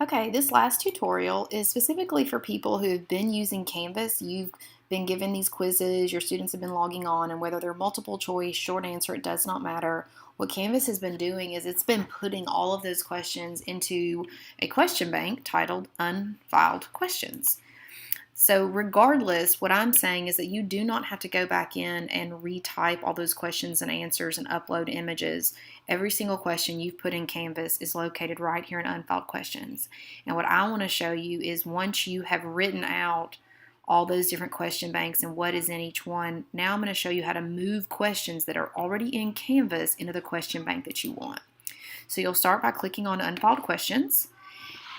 Okay, this last tutorial is specifically for people who have been using Canvas. You've been given these quizzes, your students have been logging on, and whether they're multiple choice, short answer, it does not matter. What Canvas has been doing is it's been putting all of those questions into a question bank titled Unfiled Questions. So regardless, what I'm saying is that you do not have to go back in and retype all those questions and answers and upload images. Every single question you've put in Canvas is located right here in Unfiled Questions. And what I want to show you is once you have written out all those different question banks and what is in each one, now I'm going to show you how to move questions that are already in Canvas into the question bank that you want. So you'll start by clicking on Unfiled Questions,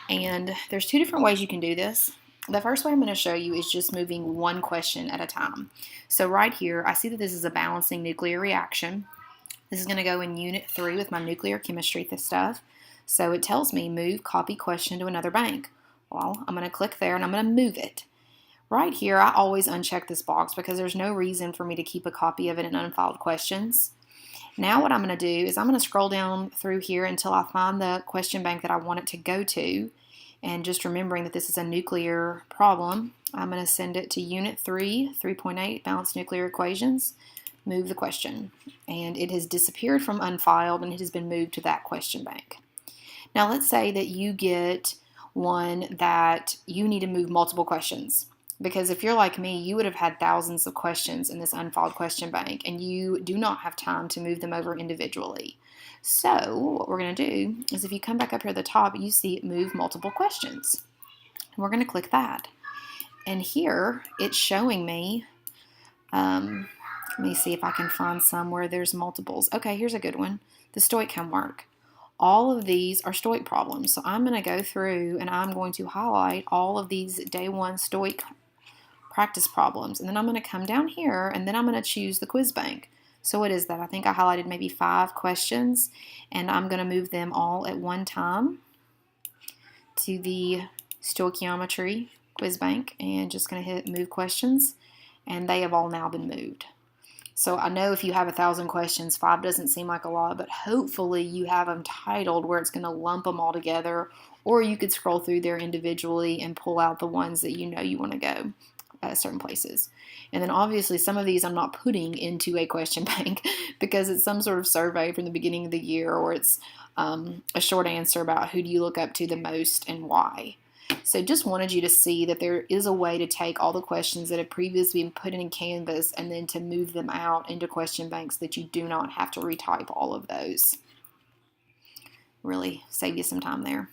and there's two different ways you can do this. The first way I'm going to show you is just moving one question at a time. So right here, I see that this is a balancing nuclear reaction. This is going to go in Unit 3 with my nuclear chemistry stuff. So it tells me move copy question to another bank. Well, I'm going to click there and I'm going to move it. Right here, I always uncheck this box because there's no reason for me to keep a copy of it in unfiled questions. Now what I'm going to do is I'm going to scroll down through here until I find the question bank that I want it to go to. And just remembering that this is a nuclear problem, I'm going to send it to Unit 3, 3.8, Balanced Nuclear Equations, move the question. And it has disappeared from unfiled and it has been moved to that question bank. Now let's say that you get one that you need to move multiple questions. Because if you're like me, you would have had thousands of questions in this unfiled question bank, and you do not have time to move them over individually. So what we're going to do is if you come back up here at the top, you see move multiple questions. And we're going to click that. And here it's showing me, let me see if I can find some where there's multiples. Okay, here's a good one, the stoic homework. All of these are stoic problems. So I'm going to go through and I'm going to highlight all of these day one stoic practice problems. And then I'm going to come down here and then I'm going to choose the quiz bank. So what is that? I think I highlighted maybe 5 questions, and I'm going to move them all at one time to the stoichiometry quiz bank and just going to hit move questions, and they have all now been moved. So I know if you have 1,000 questions, 5 doesn't seem like a lot, but hopefully you have them titled where it's going to lump them all together, or you could scroll through there individually and pull out the ones that you know you want to go certain places. And then obviously some of these I'm not putting into a question bank because it's some sort of survey from the beginning of the year, or it's a short answer about who do you look up to the most and why. So just wanted you to see that there is a way to take all the questions that have previously been put in Canvas and then to move them out into question banks that you do not have to retype all of those. Really save you some time there.